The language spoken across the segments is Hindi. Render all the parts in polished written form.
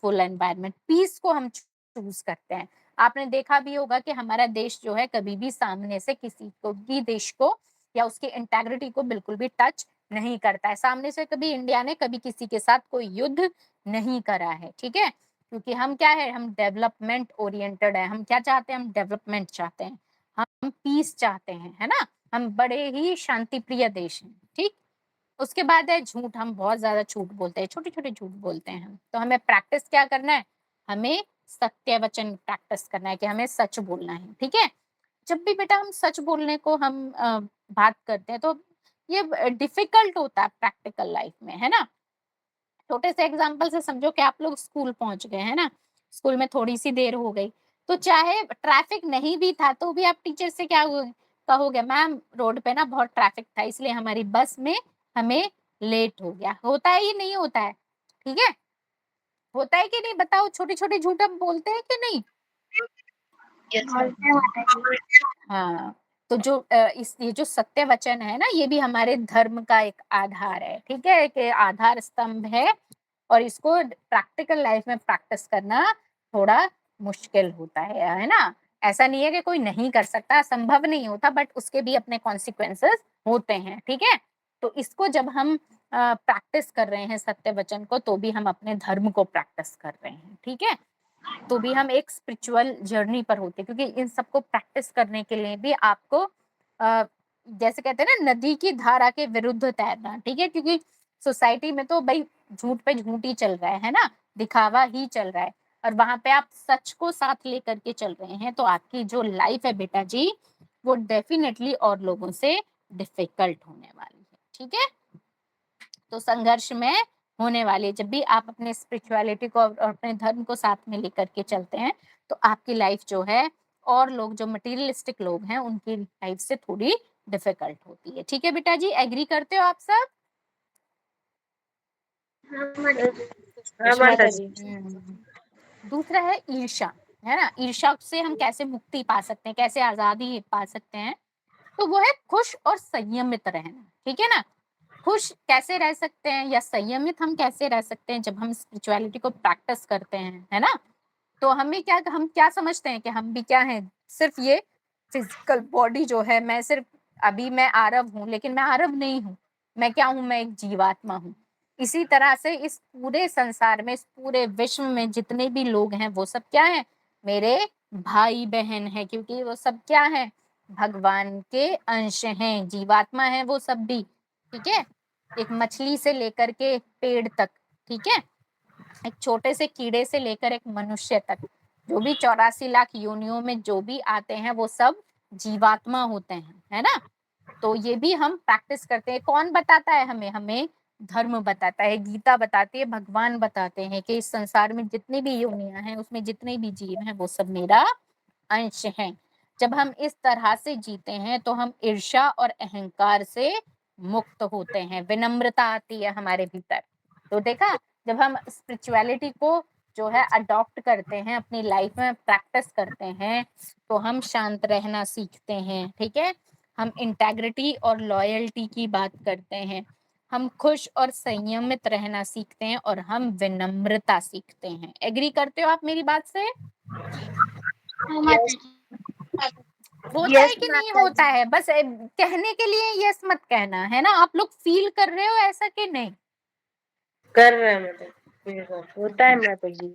पीसफुल एनवायरनमेंट, पीस को हम चूज करते हैं। आपने देखा भी होगा कि हमारा देश जो है कभी भी सामने से किसी को भी देश को या उसकी इंटेग्रिटी को बिल्कुल भी टच नहीं करता है। सामने से कभी इंडिया ने कभी किसी के साथ कोई युद्ध नहीं करा है, ठीक है, क्योंकि हम क्या है, हम डेवलपमेंट ओरिएंटेड है। हम क्या चाहते हैं, हम डेवलपमेंट चाहते हैं, हम पीस चाहते हैं, है ना, हम बड़े ही शांति प्रिय देश हैं, ठीक। उसके बाद है झूठ, हम बहुत ज्यादा झूठ बोलते हैं, छोटे छोटे झूठ बोलते हैं हम। तो हमें प्रैक्टिस क्या करना है, हमें सत्य वचन प्रैक्टिस करना है कि हमें सच बोलना है, ठीक है। जब भी बेटा हम सच बोलने को हम बात करते हैं तो ये डिफिकल्ट होता है प्रैक्टिकल लाइफ में, है ना। छोटे से एग्जाम्पल से समझो कि आप लोग स्कूल पहुंच गए, है ना, स्कूल में थोड़ी सी देर हो गई, तो चाहे ट्रैफिक नहीं भी था तो भी आप टीचर से क्या कहोगे, मैम रोड पे ना बहुत ट्रैफिक था इसलिए हमारी बस में हमें लेट हो गया। होता है ये नहीं होता है, ठीक है, होता है कि नहीं बताओ, छोटे छोटे झूठ हम बोलते हैं कि नहीं। हाँ, तो जो इस ये जो सत्य वचन है ना, ये भी हमारे धर्म का एक आधार है, ठीक है, कि आधार स्तंभ है, और इसको प्रैक्टिकल लाइफ में प्रैक्टिस करना थोड़ा मुश्किल होता है ना। ऐसा नहीं है कि कोई नहीं कर सकता, संभव नहीं होता, बट उसके भी अपने कॉन्सिक्वेंसेस होते हैं, ठीक है। तो इसको जब हम प्रैक्टिस कर रहे हैं सत्य वचन को, तो भी हम अपने धर्म को प्रैक्टिस कर रहे हैं, ठीक है। तो भी हम एक स्पिरिचुअल जर्नी पर होते हैं, क्योंकि इन सबको प्रैक्टिस करने के लिए भी आपको जैसे कहते हैं ना, नदी की धारा के विरुद्ध तैरना, ठीक है, क्योंकि सोसाइटी में तो भाई झूठ पे झूठ ही चल रहा है ना, दिखावा ही चल रहा है, और वहां पे आप सच को साथ लेकर के चल रहे हैं, तो आपकी जो लाइफ है बेटा जी, वो डेफिनेटली और लोगों से डिफिकल्ट होने वाली है, ठीक है। तो संघर्ष में होने वाली, जब भी आप अपने स्पिरिचुअलिटी को और अपने धर्म को साथ में लेकर के चलते हैं, तो आपकी लाइफ जो है, और लोग जो मटेरियलिस्टिक लोग हैं उनकी लाइफ से थोड़ी डिफिकल्ट होती है, ठीक है बेटा जी, एग्री करते हो आप सब। माता जी। दूसरा है ईर्ष्या, है ना, ईर्ष्या से हम कैसे मुक्ति पा सकते हैं, कैसे आजादी पा सकते हैं, तो वो है खुश और संयमित रहना, ठीक है ना। खुश कैसे रह सकते हैं या संयमित हम कैसे रह सकते हैं, जब हम स्पिरिचुअलिटी को प्रैक्टिस करते हैं, है ना। तो हम क्या समझते हैं कि हम भी क्या है, सिर्फ ये फिजिकल बॉडी जो है, मैं सिर्फ अभी मैं आरव हूँ, लेकिन मैं आरव नहीं हूँ, मैं क्या हूँ, मैं एक जीवात्मा हूँ। इसी तरह से इस पूरे संसार में, इस पूरे विश्व में जितने भी लोग हैं, वो सब क्या है, मेरे भाई बहन है, क्योंकि वो सब क्या है, भगवान के अंश हैं, जीवात्मा है वो सब भी, ठीक है। एक मछली से लेकर के एक पेड़ तक, ठीक है, एक छोटे से कीड़े से लेकर एक मनुष्य तक, जो भी 84 लाख योनियों में जो भी आते हैं वो सब जीवात्मा होते हैं, है ना। तो ये भी हम प्रैक्टिस करते हैं। कौन बताता है हमें, हमें धर्म बताता है, गीता बताती है, भगवान बताते हैं कि इस संसार में जितनी भी योनियां हैं, उसमें जितने भी जीव हैं, वो सब मेरा अंश हैं। जब हम इस तरह से जीते हैं तो हम ईर्ष्या और अहंकार से मुक्त होते हैं, विनम्रता आती है हमारे भीतर। तो देखा, जब हम स्पिरिचुअलिटी को जो है अडॉप्ट करते हैं, अपनी लाइफ में प्रैक्टिस करते हैं, तो हम शांत रहना सीखते हैं, ठीक है, हम इंटेग्रिटी और लॉयल्टी की बात करते हैं, हम खुश और संयमित रहना सीखते हैं, और हम विनम्रता सीखते हैं। एग्री करते हो आप मेरी बात से। होता है यस कि नहीं माता होता जी। है, बस कहने के लिए यस मत कहना, है ना। आप लोग फील कर रहे हो ऐसा कि नहीं। कर रहे हैं माता जी, बिल्कुल होता है माता जी।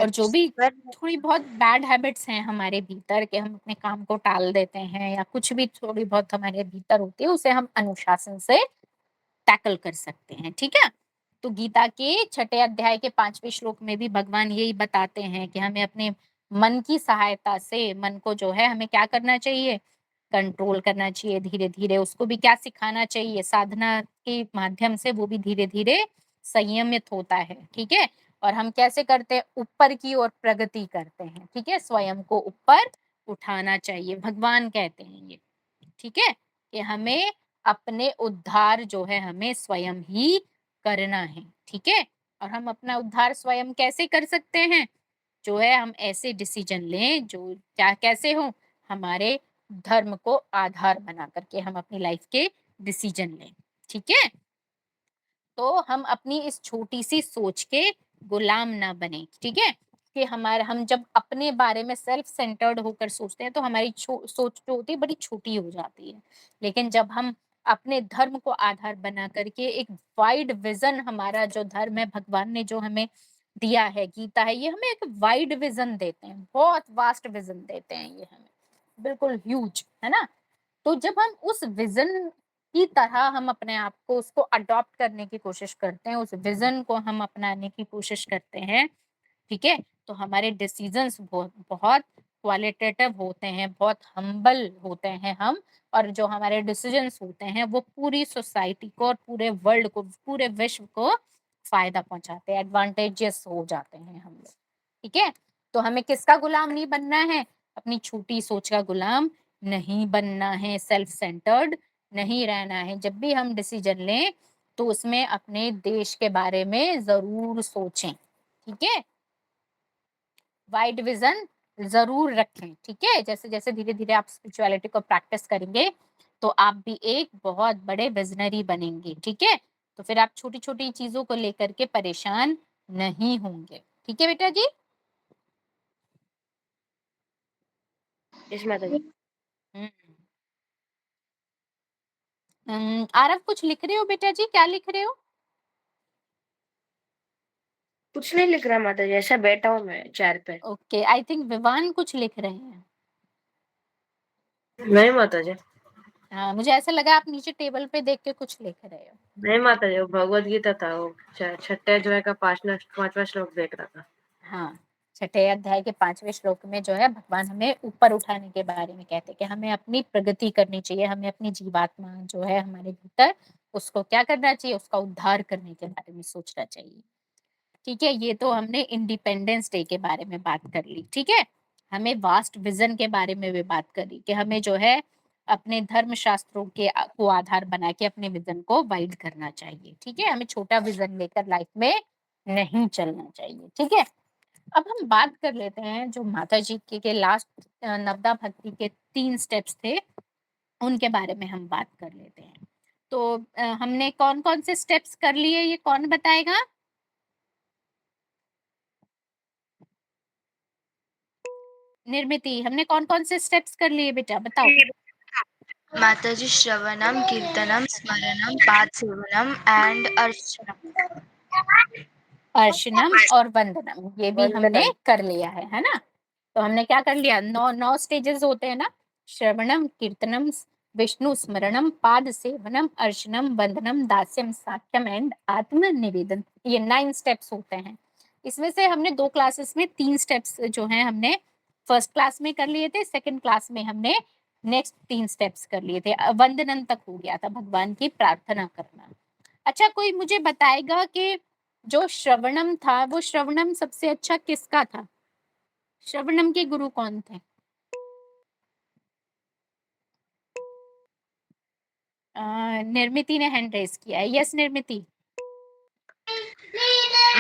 और जो भी कर थोड़ी बहुत बैड हैबिट्स हैं हमारे भीतर, के हम अपने काम को टाल देते हैं, या कुछ भी थोड़ी बहुत हमारे भीतर होती है, उसे हम अनुशासन से टैकल कर सकते हैं, ठीक है। तो गीता के 6 अध्याय के 5वें श्लोक में भी भगवान यही बताते हैं कि हमें अपने मन की सहायता से, मन को जो है हमें क्या करना चाहिए, कंट्रोल करना चाहिए, धीरे धीरे उसको भी क्या सिखाना चाहिए, साधना के माध्यम से वो भी धीरे धीरे संयमित होता है, ठीक है। और हम कैसे करते हैं, ऊपर की ओर प्रगति करते हैं, ठीक है, स्वयं को ऊपर उठाना चाहिए, भगवान कहते हैं ये, ठीक है, कि हमें अपने उद्धार जो है हमें स्वयं ही करना है, ठीक है। और हम अपना उद्धार स्वयं कैसे कर सकते हैं, जो है हम ऐसे डिसीजन लें जो क्या कैसे हो, हमारे धर्म को आधार बना करके हम अपनी लाइफ के डिसीजन लें, ठीक है। तो हम अपनी इस छोटी सी सोच के गुलाम ना बने, ठीक है? कि हम जब अपने बारे में सेल्फ सेंटर्ड होकर सोचते हैं तो हमारी सोच जो होती है बड़ी छोटी हो जाती है। लेकिन जब हम अपने धर्म को आधार बना करके एक वाइड विजन, हमारा जो धर्म है, भगवान ने जो हमें दिया है, गीता है, ये हमें एक वाइड विजन देते हैं, बहुत वास्ट विजन देते हैं ये हमें, बिल्कुल ह्यूज, है ना? तो जब हम उस विजन की तरह हम अपने आप को उसको अडॉप्ट करने की कोशिश करते हैं, उस विजन को हम अपनाने की कोशिश करते हैं, ठीक है? तो हमारे डिसीजंस बहुत बहुत क्वालिटेटिव होते हैं, बहुत हम्बल होते हैं हम, और जो हमारे डिसीजंस होते हैं वो पूरी सोसाइटी को और पूरे वर्ल्ड को, पूरे विश्व को फायदा पहुंचाते हैं, एडवांटेजेस हो जाते हैं हम लोग, ठीक है? तो हमें किसका गुलाम नहीं बनना है? अपनी छोटी सोच का गुलाम नहीं बनना है, सेल्फ सेंटर्ड नहीं रहना है। जब भी हम डिसीजन लें तो उसमें अपने देश के बारे में जरूर सोचें, ठीक है? वाइड विजन जरूर रखें, ठीक है? जैसे जैसे धीरे धीरे आप स्पिरिचुअलिटी को प्रैक्टिस करेंगे तो आप भी एक बहुत बड़े विजनरी बनेंगे, ठीक है? तो फिर आप छोटी छोटी चीजों को लेकर के परेशान नहीं होंगे, ठीक है बेटा जी? यस माता जी। हम्म। आरव कुछ लिख रहे हो बेटा जी? क्या लिख रहे हो? कुछ नहीं लिख रहा माता जी, ऐसा बैठा हूँ मैं चेयर पे। ओके, आई थिंक विवान कुछ लिख रहे हैं। नहीं माता जी। हाँ, मुझे ऐसा लगा आप नीचे टेबल पे देख के कुछ लिख रहे हो। नहीं माता जी, वो भगवत गीता था, वो छठे अध्याय का पांचवा श्लोक देख रहा था। हाँ, छठे अध्याय के 5वें श्लोक में जो है भगवान हमें ऊपर उठाने के बारे में कहते हैं कि हमें अपनी प्रगति करनी चाहिए, हमें अपनी जीवात्मा जो है हमारे भीतर, उसको क्या करना चाहिए? उसका उद्धार करने के बारे में सोचना चाहिए, ठीक है? ये तो हमने इंडिपेंडेंस डे के बारे में बात कर ली, ठीक है? हमें वास्ट विजन के बारे में भी बात करी कि हमें जो है अपने धर्म शास्त्रों के को आधार बना के अपने विजन को वाइड करना चाहिए, ठीक है? हमें छोटा विजन लेकर लाइफ में नहीं चलना चाहिए, ठीक है? अब हम बात कर लेते हैं जो माता जी के लास्ट नवदा भक्ति के 3 स्टेप्स थे, उनके बारे में हम बात कर लेते हैं। तो हमने कौन-कौन से स्टेप्स कर लिए, ये कौन बताएगा? निर्मिति, हमने कौन-कौन से स्टेप्स कर लिए बेटा, बताओ? माताजी श्रवणम, कीर्तनम, स्मरणम, पाद सेवनम एंड अर्चनम। अर्चनम और वंदनम, ये भी हमने वंदनम। कर लिया है ना? तो हमने क्या कर लिया? 9 स्टेजेस होते हैं ना, श्रवणम, कीर्तनम, विष्णु स्मरणम, पाद सेवनम, अर्चनम, वंदनम, दास्यम, साक्ष्यम एंड आत्म निवेदन, ये 9 स्टेप्स होते हैं। इसमें से हमने 2 क्लासेस में 3 स्टेप्स जो हैं हमने फर्स्ट क्लास में कर लिए थे, सेकंड क्लास में हमने नेक्स्ट 3 स्टेप्स कर लिए थे। वंदनम तक हो गया था, भगवान की प्रार्थना करना। अच्छा, कोई मुझे बताएगा कि जो श्रवणम था, वो श्रवणम सबसे अच्छा किसका था? श्रवणम के गुरु कौन थे? निर्मिति ने हैंड रेज किया है। यस निर्मिति।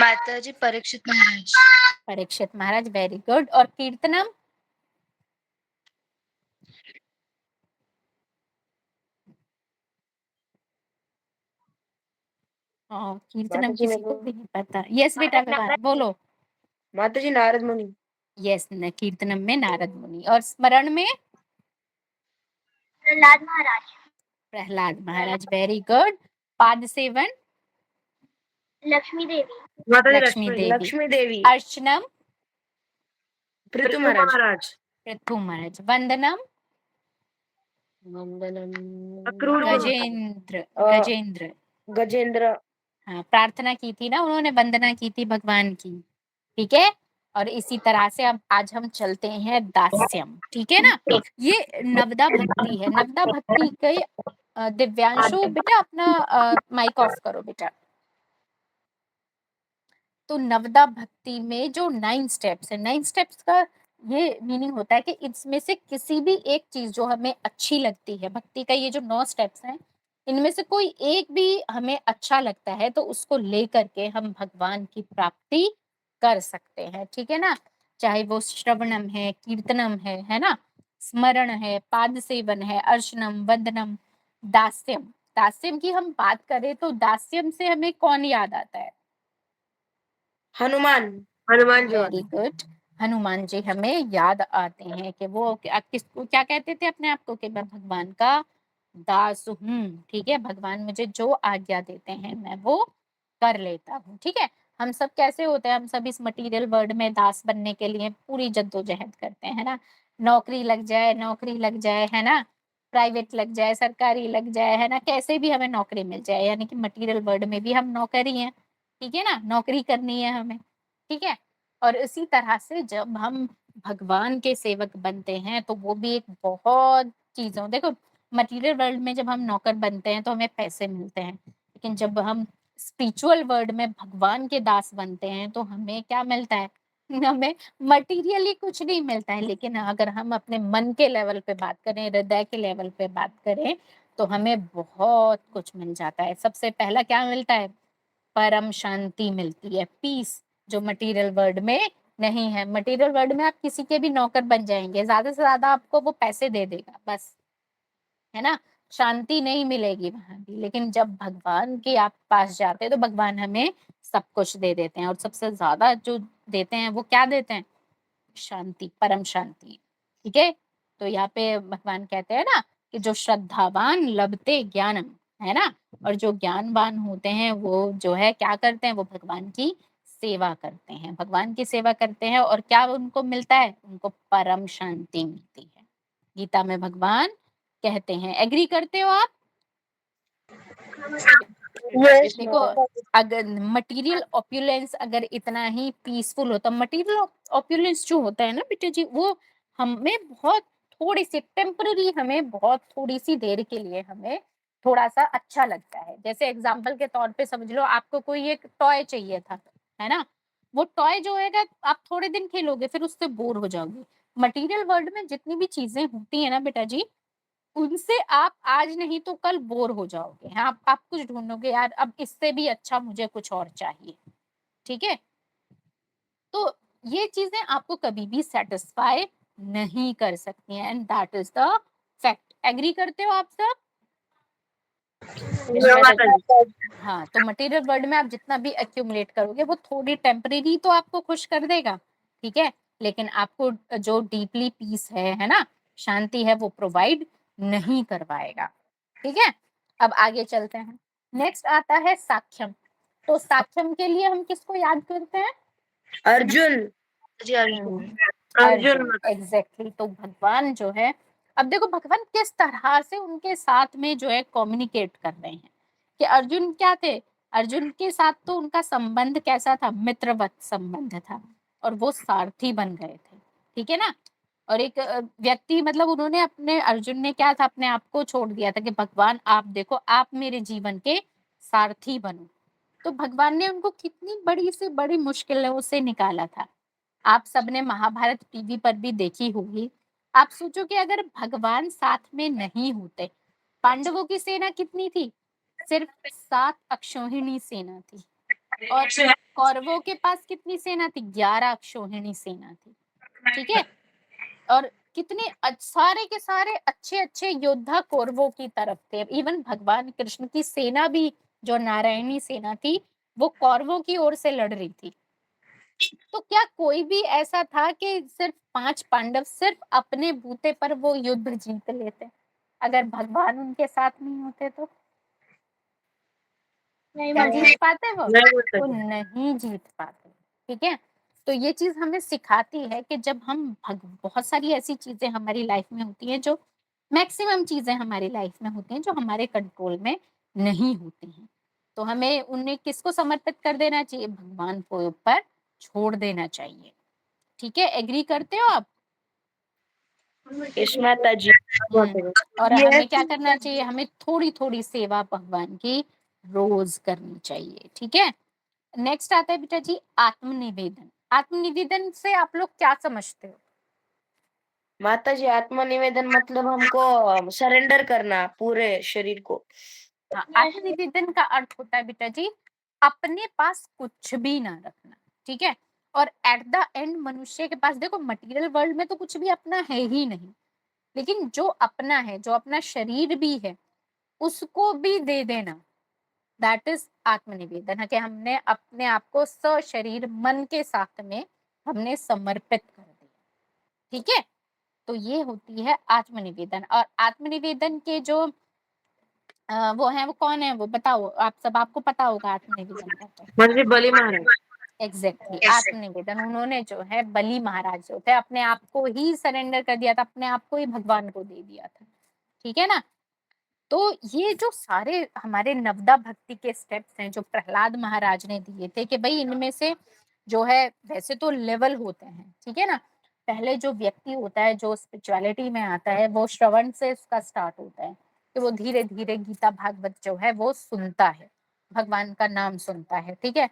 माताजी परीक्षित महाराज। परीक्षित महाराज, वेरी गुड। और कीर्तनम? कीर्तनम माता जी ने किसी को भी नहीं पता। यस बेटा बोलो। माता जी नारद मुनि। यस, न कीर्तनम में नारद मुनि। और स्मरण में? प्रहलाद महाराज। प्रहलाद महाराज, वेरी गुड। पाद सेवन? लक्ष्मी देवी। माता जी लक्ष्मी देवी। लक्ष्मी देवी। अर्चनम? पृथु महाराज। पृथु महाराज। वंदनम? वंदनम गजेंद्र। गजेंद्र। गजेंद्र। हाँ, प्रार्थना की थी ना उन्होंने, वंदना की थी भगवान की, ठीक है? और इसी तरह से अब आज हम चलते हैं दास्यम, ठीक है ना? ये नवदा भक्ति है। नवदा भक्ति के दिव्यांशु बेटा अपना माइक ऑफ करो बेटा। तो नवदा भक्ति में जो 9 स्टेप्स है, 9 स्टेप्स का ये मीनिंग होता है कि इसमें से किसी भी एक चीज जो हमें अच्छी लगती है, भक्ति का ये जो 9 स्टेप्स हैं, इनमें से कोई एक भी हमें अच्छा लगता है तो उसको लेकर के हम भगवान की प्राप्ति कर सकते हैं, ठीक है ना? चाहे वो श्रवणम है, कीर्तनम है ना? स्मरण है, पाद सेवन है, अर्चनम, वंदनम, दास्यम। दास्यम की हम बात करें तो दास्यम से हमें कौन याद आता है? हनुमान। हनुमान जी। Very good. हनुमान जी हमें याद आते हैं कि वो किसको क्या कहते थे अपने आप को, कि मैं भगवान का दास हूँ। ठीक है, भगवान मुझे जो आज्ञा देते हैं मैं वो कर लेता हूँ। ठीक है, हम सब कैसे होते हैं, हम सब इस मटेरियल वर्ल्ड में दास बनने के लिए पूरी जद्दोजहद करते हैं, है ना। नौकरी लग जाए, नौकरी लग जाए, है ना, प्राइवेट लग जाए, सरकारी लग जाए, है ना, कैसे भी हमें नौकरी मिल जाए, यानी कि मटेरियल वर्ल्ड में भी हम नौकरी हैं। ठीक है ना, नौकरी करनी है हमें। ठीक है, और इसी तरह से जब हम भगवान के सेवक बनते हैं तो वो भी एक बहुत चीज़ों, देखो मटेरियल वर्ल्ड में जब हम नौकर बनते हैं तो हमें पैसे मिलते हैं, लेकिन जब हम स्पिरिचुअल वर्ल्ड में भगवान के दास बनते हैं तो हमें क्या मिलता है, हमें मटेरियली कुछ नहीं मिलता है, लेकिन अगर हम अपने मन के लेवल पे बात करें, हृदय के लेवल पे बात करें, तो हमें बहुत कुछ मिल जाता है। सबसे पहला क्या मिलता है, परम शांति मिलती है, पीस, जो मटेरियल वर्ल्ड में नहीं है। मटेरियल वर्ल्ड में आप किसी के भी नौकर बन जाएंगे, ज्यादा से ज्यादा आपको वो पैसे दे देगा बस, है ना, शांति नहीं मिलेगी वहां भी। लेकिन जब भगवान के आप पास जाते हैं तो भगवान हमें सब कुछ दे देते हैं, और सबसे ज्यादा जो देते हैं वो क्या देते हैं, शांति, परम शांति। ठीक है, तो यहाँ पे भगवान कहते हैं ना कि जो श्रद्धावान लभते ज्ञानम, है ना, और जो ज्ञानवान होते हैं वो जो है क्या करते हैं, वो भगवान की सेवा करते हैं, भगवान की सेवा करते हैं, और क्या उनको मिलता है, उनको परम शांति मिलती है। गीता में भगवान कहते हैं, एग्री करते हो आप? देखो, अगर मटेरियल ऑप्युलेंस अगर इतना ही पीसफुल होता, मटेरियल ऑप्युलेंस जो होता है ना बेटा जी, वो हमें बहुत थोड़ी सी टेम्पररी, हमें बहुत थोड़ी सी देर के लिए हमें थोड़ा सा अच्छा लगता है। जैसे एग्जाम्पल के तौर पे समझ लो, आपको कोई एक टॉय चाहिए था, है ना, वो टॉय जो है आप थोड़े दिन खेलोगे फिर उससे बोर हो जाओगे। मटेरियल वर्ल्ड में जितनी भी चीजें होती है ना बेटा जी, उनसे आप आज नहीं तो कल बोर हो जाओगे। हाँ, आप कुछ ढूंढोगे, यार अब इससे भी अच्छा मुझे कुछ और चाहिए। ठीक है, तो ये चीजें आपको कभी भी सेटिस्फाई नहीं कर सकती हैं, and that is the fact. Agree करते हो आप सब? हाँ, तो मटेरियल वर्ल्ड में आप जितना भी एक्यूमुलेट करोगे वो थोड़ी टेम्परेरी तो आपको खुश कर देगा, ठीक है, लेकिन आपको जो डीपली पीस है ना, शांति है, वो प्रोवाइड नहीं कर पाएगा। ठीक है, अब आगे चलते हैं। नेक्स्ट आता है साक्ष्यम। तो साक्ष्यम के लिए हम किसको याद करते हैं? अर्जुन। जी अर्जुन। अर्जुन। एग्जैक्टली। तो भगवान जो है, अब देखो भगवान किस तरह से उनके साथ में जो है कम्युनिकेट कर रहे हैं, कि अर्जुन क्या थे, अर्जुन के साथ तो उनका संबंध कैसा था, मित्रवत संबंध था, और वो सारथी बन गए थे। ठीक है ना, और एक व्यक्ति, मतलब उन्होंने अपने, अर्जुन ने क्या था, अपने आप को छोड़ दिया था कि भगवान आप देखो, आप मेरे जीवन के सारथी बनो। तो भगवान ने उनको कितनी बड़ी से बड़ी मुश्किलों से निकाला था। आप सबने महाभारत टीवी पर भी देखी होगी। आप सोचो कि अगर भगवान साथ में नहीं होते, पांडवों की सेना कितनी थी, सिर्फ 7 अक्षौहिणी सेना थी, और कौरवों के पास कितनी सेना थी, 11 अक्षौहिणी सेना थी। ठीक है, और कितने सारे के सारे अच्छे अच्छे योद्धा कौरवों की तरफ थे। इवन भगवान कृष्ण की सेना भी, जो नारायणी सेना थी, वो कौरवों की ओर से लड़ रही थी। तो क्या कोई भी ऐसा था कि सिर्फ 5 पांडव सिर्फ अपने बूते पर वो युद्ध जीत लेते, अगर भगवान उनके साथ नहीं होते तो? क्या जीत पाते वो? वो नहीं जीत पाते। ठीक है, तो ये चीज हमें सिखाती है कि जब हम बहुत सारी ऐसी चीजें हमारी लाइफ में होती हैं, जो मैक्सिमम चीजें हमारी लाइफ में होती हैं जो हमारे कंट्रोल में नहीं होती हैं, तो हमें उन्हें किसको समर्पित कर देना चाहिए, भगवान को ऊपर छोड़ देना चाहिए। ठीक है, एग्री करते हो आप? यस माता जी। और हमें क्या करना चाहिए, हमें थोड़ी थोड़ी सेवा भगवान की रोज करनी चाहिए। ठीक है, नेक्स्ट आता है बेटा जी आत्मनिवेदन। आत्मनिवेदन से आप लोग क्या समझते हो? माता जी, आत्मनिवेदन मतलब हमको सरेंडर करना पूरे शरीर को। हाँ, आत्मनिवेदन का अर्थ होता है बेटा जी अपने पास कुछ भी ना रखना। ठीक है, और एट द एंड मनुष्य के पास, देखो मटेरियल वर्ल्ड में तो कुछ भी अपना है ही नहीं, लेकिन जो अपना है, जो अपना शरीर भी है, उसको भी दे देना। दैट इज आत्मनिवेदन है कि हमने अपने आप को सशरीर मन के साथ में हमने समर्पित कर दिया। ठीक है, तो ये होती है आत्मनिवेदन। और आत्मनिवेदन के जो वो है, वो कौन है, वो बताओ आप सब, आपको पता होगा आत्मनिवेदन करते। माता जी बलि महाराज। एग्जैक्टली आत्मनिवेदन उन्होंने जो है बलि महाराज जो थे अपने आप को ही सरेंडर कर दिया था, अपने आप को ही भगवान को दे दिया था। ठीक है ना, तो ये जो सारे हमारे नवदा भक्ति के स्टेप्स हैं जो प्रहलाद महाराज ने दिए थे कि भाई इनमें से जो है वैसे तो लेवल होते हैं, ठीक है ना। पहले जो व्यक्ति होता है जो स्पिरिचुअलिटी में आता है वो श्रवण से उसका स्टार्ट होता है कि वो धीरे धीरे गीता भागवत जो है वो सुनता है, भगवान का नाम सुनता है। ठीक है,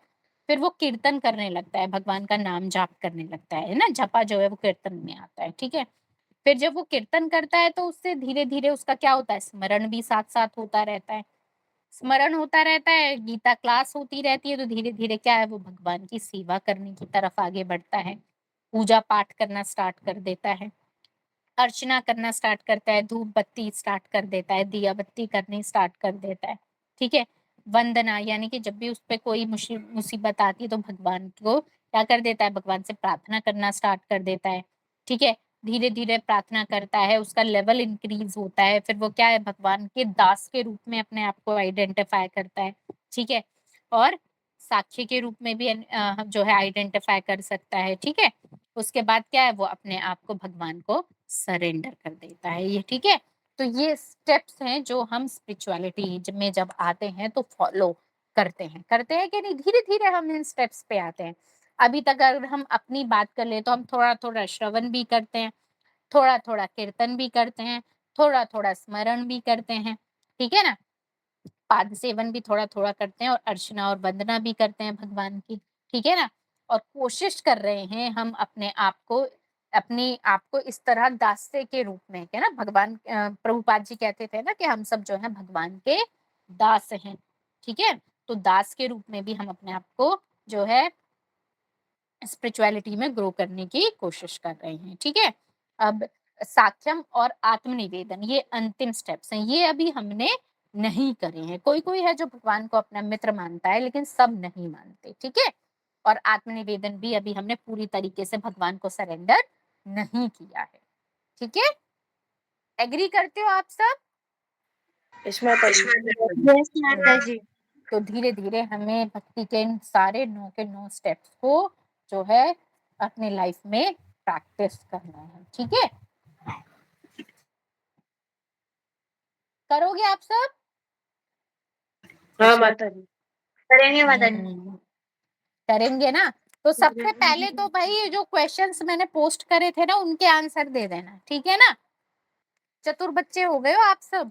फिर वो कीर्तन करने लगता है, भगवान का नाम जाप करने लगता है ना, जपा जो है वो कीर्तन में आता है। ठीक है, फिर जब वो कीर्तन करता है तो उससे धीरे धीरे उसका क्या होता है, स्मरण भी साथ साथ होता रहता है। स्मरण होता रहता है, गीता क्लास होती रहती है, तो धीरे धीरे क्या है वो भगवान की सेवा करने की तरफ आगे बढ़ता है, पूजा पाठ करना स्टार्ट कर देता है, अर्चना करना स्टार्ट करता है, धूप बत्ती स्टार्ट कर देता है, दिया बत्ती करनी स्टार्ट कर देता है। ठीक है, वंदना यानी कि जब भी उस पे कोई मुसीबत आती है तो भगवान को क्या कर देता है, भगवान से प्रार्थना करना स्टार्ट कर देता है। ठीक है, धीरे धीरे प्रार्थना करता है, उसका लेवल इंक्रीज होता है, फिर वो क्या है भगवान के दास के रूप में अपने आप को आइडेंटिफाई करता है। ठीक है, और साक्षी के रूप में भी जो है आइडेंटिफाई कर सकता है। ठीक है, उसके बाद क्या है वो अपने आप को भगवान को सरेंडर कर देता है ये। ठीक है, तो ये स्टेप्स हैं जो हम स्पिरिचुअलिटी में जब आते हैं तो फॉलो करते हैं कि नहीं, धीरे धीरे हम इन स्टेप्स पे आते हैं। अभी तक अगर हम अपनी बात कर ले तो हम थोड़ा थोड़ा श्रवण भी करते हैं, थोड़ा थोड़ा कीर्तन भी करते हैं, थोड़ा थोड़ा स्मरण भी करते हैं। ठीक है ना, पाद सेवन भी थोड़ा थोड़ा करते हैं और अर्चना और वंदना भी करते हैं भगवान की। ठीक है ना, और कोशिश कर रहे हैं हम अपने आप को इस तरह दास्य के रूप में, क्या ना, भगवान प्रभुपाद जी कहते थे ना कि हम सब जो है भगवान के दास हैं। ठीक है, तो दास के रूप में भी हम अपने आप को जो है स्पिरिचुअलिटी में ग्रो करने की कोशिश कर रहे हैं। ठीक है, अब साख्यम और आत्मनिवेदन ये अंतिम स्टेप्स हैं, ये अभी हमने नहीं करे हैं। कोई कोई है जो भगवान को अपना मित्र मानता है लेकिन सब नहीं मानते। ठीक है, और आत्मनिवेदन भी अभी हमने पूरी तरीके से भगवान को सरेंडर नहीं किया है। ठीक है, एग्री करते हो आप सब? इसमें माता जी। यस माता जी। तो धीरे धीरे हमें भक्ति के इन सारे 9 के 9 स्टेप्स को जो है अपने लाइफ में प्रैक्टिस करना है। ठीक है, करोगे आप सब? हाँ इस माता माता जी। करेंगे माता जी। करेंगे ना, तो सबसे पहले तो भाई जो क्वेश्चंस मैंने पोस्ट करे थे ना उनके आंसर दे देना। ठीक है ना, चतुर बच्चे हो गए हो आप सब।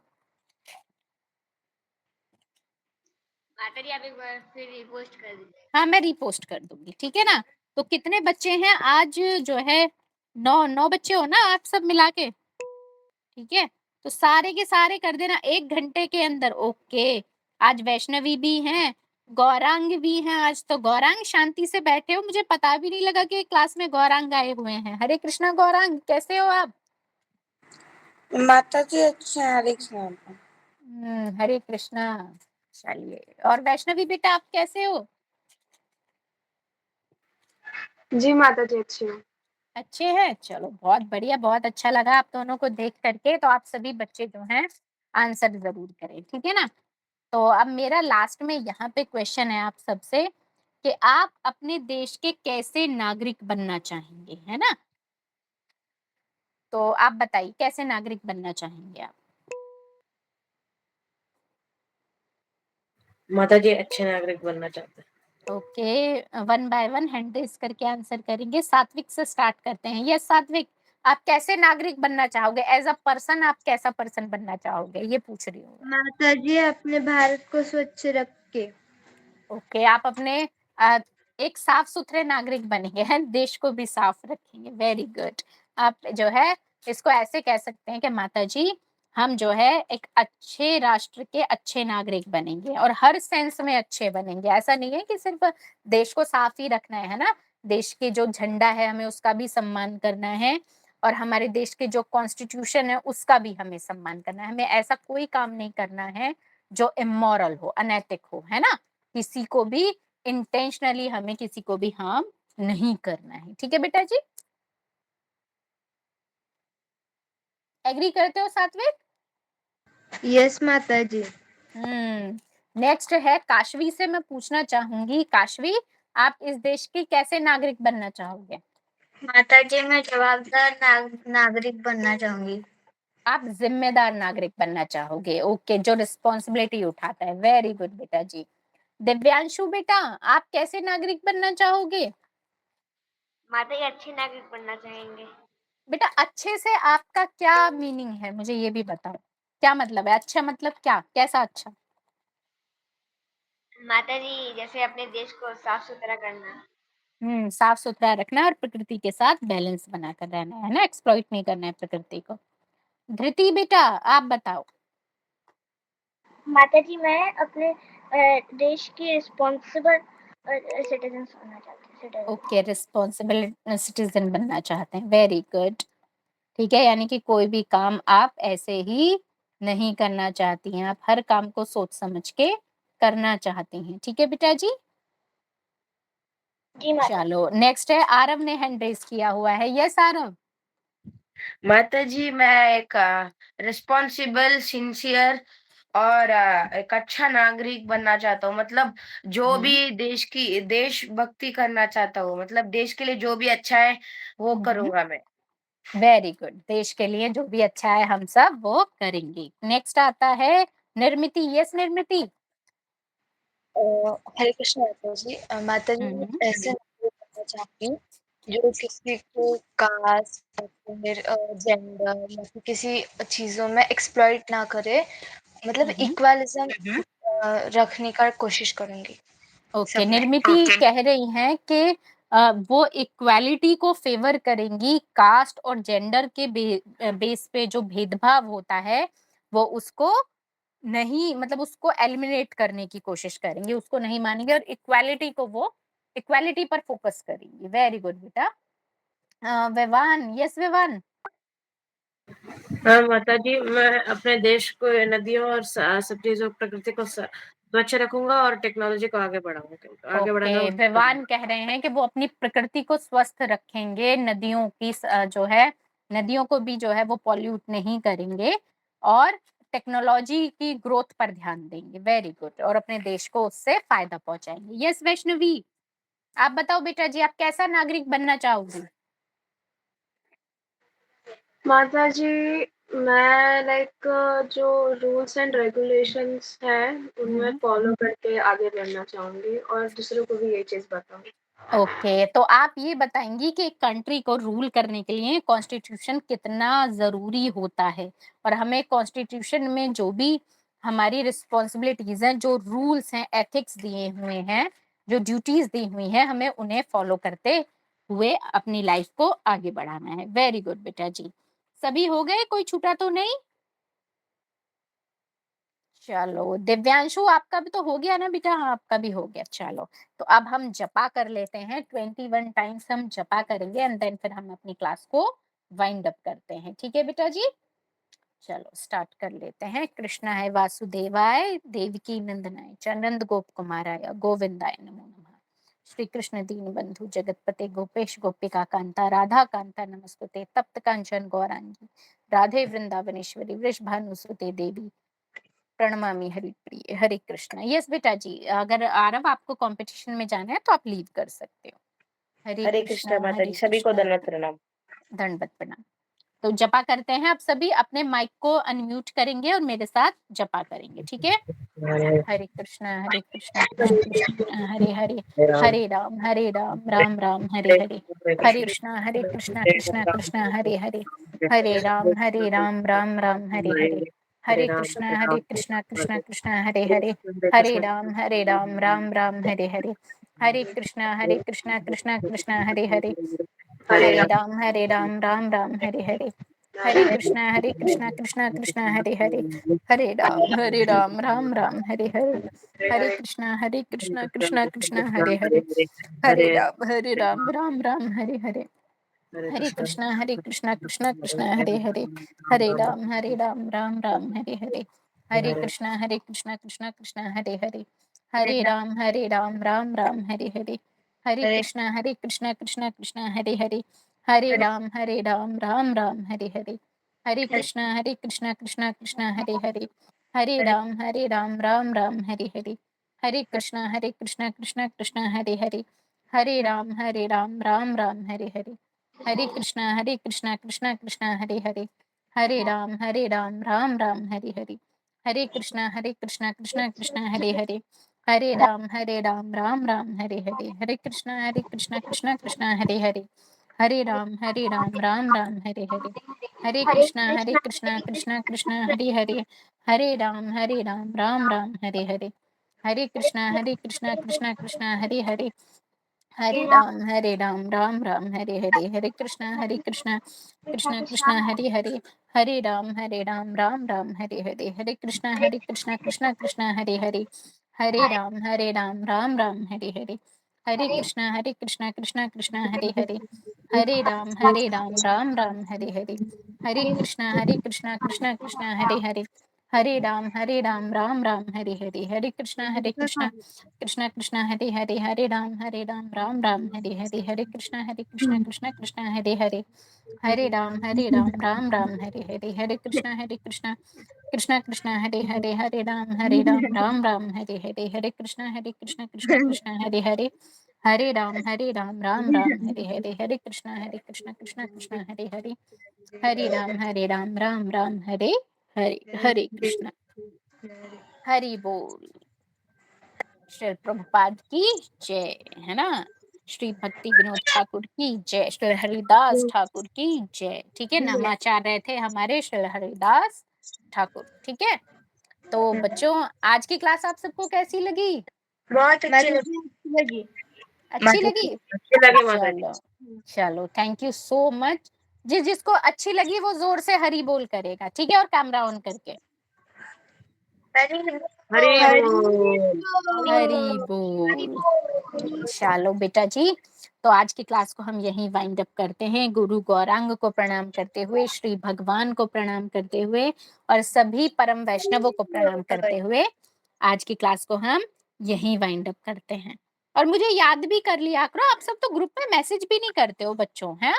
माता जी आप एक बार फिर रिपोस्ट कर दीजिए। हाँ मैं रिपोस्ट कर दूंगी। ठीक है ना, तो कितने बच्चे हैं आज जो है, 9 बच्चे हो ना आप सब मिला के? ठीक है, तो सारे के सारे कर देना 1 घंटे के अंदर। ओके, आज वैष्णवी भी हैं, गौरांग भी हैं। आज तो गौरांग शांति से बैठे हो, मुझे पता भी नहीं लगा कि क्लास में गौरांग आए हुए हैं। हरे कृष्णा गौरांग, कैसे हो आप? माता जी अच्छे हैं, हरे कृष्णा। हरे कृष्णा। चलिए, और वैष्णवी बेटा आप कैसे हो? जी माता जी अच्छी हूँ। अच्छे हैं, चलो बहुत बढ़िया, बहुत अच्छा लगा आप दोनों को देख करके। तो आप सभी बच्चे जो हैं आंसर जरूर करें। ठीक है ना, तो अब मेरा लास्ट में यहाँ पे क्वेश्चन है आप सबसे कि आप अपने देश के कैसे नागरिक बनना चाहेंगे, है ना। तो आप बताइए कैसे नागरिक बनना चाहेंगे आप? माता जी अच्छे नागरिक बनना चाहते हैं। Okay, one by one hand raise करके आंसर करेंगे। सात्विक से स्टार्ट करते हैं। यस सात्विक, आप कैसे नागरिक बनना चाहोगे? एज अ पर्सन आप कैसा पर्सन बनना चाहोगे, ये पूछ रही हूँ। माता जी अपने भारत को स्वच्छ रख के। ओके, आप अपने एक साफ सुथरे नागरिक बनेंगे, है, देश को भी साफ रखेंगे। Very good. आप जो है इसको ऐसे कह सकते हैं कि माता जी हम जो है एक अच्छे राष्ट्र के अच्छे नागरिक बनेंगे, और हर सेंस में अच्छे बनेंगे। ऐसा नहीं है कि सिर्फ देश को साफ ही रखना है ना, देश के जो झंडा है हमें उसका भी सम्मान करना है, और हमारे देश के जो कॉन्स्टिट्यूशन है उसका भी हमें सम्मान करना है। हमें ऐसा कोई काम नहीं करना है जो इमोरल हो, अनैतिक हो, है ना। किसी को भी इंटेंशनली हमें किसी को भी हार्म नहीं करना है, ठीक है बेटा जी। एग्री करते हो सात्विक? यस माता जी। नेक्स्ट है काशवी से मैं पूछना चाहूंगी, काशवी आप इस देश की कैसे नागरिक बनना चाहोगे? माता जी मैं जवाबदार नागरिक बनना चाहूंगी। आप जिम्मेदार नागरिक बनना चाहोगे, ओके, जो रिस्पॉन्सिबिलिटी उठाता है। वेरी गुड बेटा जी। दिव्यांशु बेटा आप कैसे नागरिक बनना चाहोगे? माता जी अच्छे नागरिक बनना चाहेंगे। बेटा अच्छे से आपका क्या मीनिंग है, मुझे ये भी बताओ, क्या मतलब है अच्छा, मतलब क्या, कैसा अच्छा? माता जी जैसे अपने देश को साफ सुथरा करना। साफ सुथरा रखना और प्रकृति के साथ बैलेंस बनाकर रहना है ना, एक्सप्लॉइट नहीं करना है प्रकृति को। धृति बेटा आप बताओ। माता जी मैं अपने देश की रिस्पॉन्सिबल सिटीजन बनना चाहती हूँ। ओके, रिस्पॉन्सिबल सिटीजन बनना चाहते हैं, वेरी गुड। ठीक है, यानी कि कोई भी काम आप ऐसे ही नहीं करना चाहती हैं, आप हर काम को सोच समझ के करना चाहती हैं, ठीक है बेटा जी। जी माता जी। चलो नेक्स्ट है आरव ने हैंड रेज किया हुआ है, यस आरव। माता जी मैं एक रिस्पॉन्सिबल, सिंसियर और एक अच्छा नागरिक बनना चाहता हूँ। मतलब जो भी देशभक्ति करना चाहता हूँ, मतलब देश के लिए जो भी अच्छा है वो करूंगा मैं। वेरी गुड, देश के लिए जो भी अच्छा है हम सब वो करेंगे। नेक्स्ट आता है निर्मिति, यस निर्मिति। हरे कृष्ण माता जी। माता जी मैं ऐसे नागरिक बनना चाहती हूँ जो किसी को कास्ट या फिर जेंडर या फिर किसी चीजों में एक्सप्लॉइट ना करे, मतलब इक्वालिज्म रखने का कोशिश करूंगी। ओके, निर्मिति कह रही हैं कि वो इक्वालिटी को फेवर करेंगी, कास्ट और जेंडर के बेस पे जो भेदभाव होता है वो उसको नहीं, मतलब उसको एलिमिनेट करने की कोशिश करेंगे, उसको नहीं मानेंगे और इक्वालिटी को वो इक्वालिटी पर फोकस करेंगी। वेरी गुड बेटा। विवान, यस विवान। हाँ माता जी मैं अपने देश को नदियों और सब चीजों प्रकृति को स्वच्छ रखूंगा और टेक्नोलॉजी को आगे बढ़ाऊंगा, आगे बढ़ाना ओके, विवान कह रहे हैं कि वो अपनी प्रकृति को स्वस्थ रखेंगे, नदियों की जो है नदियों को भी जो है वो पॉल्यूट नहीं करेंगे और टेक्नोलॉजी की ग्रोथ पर ध्यान देंगे। वेरी गुड, और अपने देश को उससे फायदा पहुंचाएंगे। यस वैष्णवी आप बताओ बेटा जी, आप कैसा नागरिक बनना चाहोगी? माता जी मैं लाइक जो रूल्स एंड रेगुलेशंस है उनमें फॉलो करके आगे बढ़ना चाहूंगी और दूसरों को भी ये चीज बताऊं। ओके, तो आप ये बताएंगी कि एक कंट्री को रूल करने के लिए कॉन्स्टिट्यूशन कितना जरूरी होता है और हमें कॉन्स्टिट्यूशन में जो भी हमारी रिस्पॉन्सिबिलिटीज हैं, जो रूल्स हैं, एथिक्स दिए हुए हैं, जो ड्यूटीज दी हुई हैं, हमें उन्हें फॉलो करते हुए अपनी लाइफ को आगे बढ़ाना है। वेरी गुड बेटा जी, सभी हो गए, कोई छूटा तो नहीं? चलो दिव्यांशु आपका भी तो हो गया ना बेटा? हाँ आपका भी हो गया। चलो तो अब हम जपा कर लेते हैं, 21 टाइम्स हम जपा करेंगे एंड देन फिर हम अपनी क्लास को वाइंड अप करते हैं, ठीक है बेटा जी। चलो स्टार्ट कर लेते हैं। कृष्णा है वासुदेवाय, देवकी नंदनाय च, नंद गोप कुमाराय गोविंदाय नमो नमः। श्री कृष्ण दीन बंधु जगतपते गोपेश गोपिका कांता राधा कांता नमस्तुते, तप्त कांचन गौरांगी राधे वृंदावनेश्वरी वृषभानुसुते देवी प्रणमामि हरिप्रिय। हरे कृष्णा। यस बेटा जी, अगर आरव आपको कंपटीशन में जाना है तो आप लीव कर सकते हो। हरे हरे कृष्णा कृष्णा माता हरे जी, सभी को कृष्णा। दंडवत प्रणाम। दंडवत प्रणाम। तो जपा करते हैं, आप सभी अपने माइक को अनम्यूट करेंगे और मेरे साथ जपा करेंगे, ठीक है। हरे कृष्णा कृष्ण कृष्ण हरे हरे, हरे राम राम राम हरे हरे, हरे कृष्णा कृष्ण कृष्ण हरे हरे, हरे राम राम हरे हरे, हरे कृष्णा कृष्ण कृष्ण हरे हरे राम राम हरे हरे, हरे कृष्णा कृष्ण कृष्ण हरे हरे, हरे राम राम हरे हरे, हरे कृष्णा कृष्ण कृष्ण हरे हरे राम राम हरे हरे, हरे कृष्णा कृष्ण कृष्ण हरे हरे, हरे राम राम हरे हरे, हरे कृष्णा कृष्ण कृष्ण हरे हरे, हरे राम राम राम हरे हरे, हरे कृष्णा कृष्णा कृष्णा हरे हरे, हरे राम राम राम हरे हरे, हरे कृष्णा कृष्णा कृष्णा हरे हरे, हरे राम राम राम हरे हरे, हरे कृष्णा कृष्णा कृष्णा हरे हरे, हरे राम राम राम हरे हरे, हरे कृष्णा कृष्णा हरे हरे, हरे राम राम राम हरे हरे, हरे कृष्णा कृष्णा हरे हरे, हरे राम राम राम हरे हरे, हरे कृष्णा कृष्णा हरे हरे, हरे राम राम राम हरे हरे, हरे कृष्णा कृष्णा हरे हरे, हरे राम राम राम हरे हरे, हरे कृष्णा कृष्णा हरे हरे, हरे राम राम राम हरे हरे, हरे कृष्णा कृष्णा हरे हरे, हरे राम राम राम हरे हरे, हरे कृष्णा कृष्णा हरे हरे, हरे राम राम राम हरे हरे, हरे कृष्णा कृष्णा हरे हरे, हरे राम राम राम हरे हरे, हरे कृष्णा कृष्णा हरे हरे, हरे राम राम राम हरे हरे, हरे कृष्णा कृष्णा हरे हरे, हरे राम राम राम हरे हरे, हरे कृष्णा कृष्णा हरे हरे, हरे राम राम राम हरे हरे, हरे कृष्णा कृष्णा हरे हरे, हरे राम राम राम हरे हरे, हरे कृष्णा कृष्णा हरे हरे, हरे राम राम राम हरे हरे, हरे कृष्णा कृष्णा हरे हरे, हरे राम राम राम हरे हरे, हरे कृष्णा कृष्णा हरे हरे, हरे राम राम राम हरे हरे, हरे कृष्णा। हरि बोल। श्री प्रभुपाद की जय, है ना। श्री भक्ति विनोद ठाकुर की जय, श्री हरिदास ठाकुर की जय। ठीक है, नामाचार्य थे हमारे श्री हरिदास ठाकुर। ठीक है, तो बच्चों आज की क्लास आप सबको कैसी लगी? बहुत अच्छी लगी। अच्छी लगी? अच्छी लगी माता जी। चलो चलो, थैंक यू सो मच। जिसको अच्छी लगी वो जोर से हरि बोल करेगा, ठीक है, और कैमरा ऑन करके। हरि बोल। हरि बोल। चलो बेटा जी, तो आज की क्लास को हम यहीं वाइंड अप करते हैं। गुरु गौरांग को प्रणाम करते हुए, श्री भगवान को प्रणाम करते हुए और सभी परम वैष्णवों को प्रणाम करते हुए आज की क्लास को हम यहीं वाइंड अप करते हैं। और मुझे याद भी कर लिया करो, आप सब तो ग्रुप में मैसेज भी नहीं करते हो बच्चों, हैं?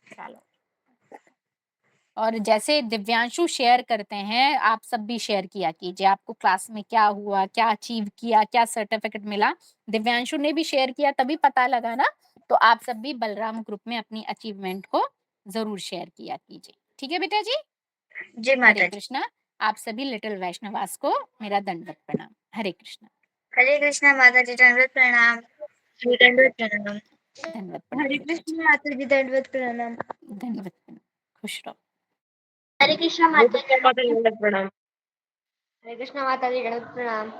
चलो, और जैसे दिव्यांशु शेयर करते हैं, आप सब भी शेयर किया कीजिए, आपको क्लास में क्या हुआ, क्या अचीव किया, क्या सर्टिफिकेट मिला। दिव्यांशु ने भी शेयर किया तभी पता लगा ना, तो आप सब भी बलराम ग्रुप में अपनी अचीवमेंट को जरूर शेयर किया कीजिए। ठीक है बेटा जी। जय हरे माता जी। कृष्णा। आप सभी लिटिल वैष्णवास को मेरा दंडवत प्रणाम। हरे कृष्णा। हरे कृष्णा माता जी, दंडवत प्रणाम। दंडवत प्रणाम। दंडवत प्रणाम हरे बेटा जी, कृष्ण माता जी, दंडवत प्रणाम। दंडवत प्रणाम। खुश रहो। हरे कृष्णा हरे माता जी, कृष्ण माता जी, प्रणाम। हरे कृष्णा माता जी, दंडवत प्रणाम।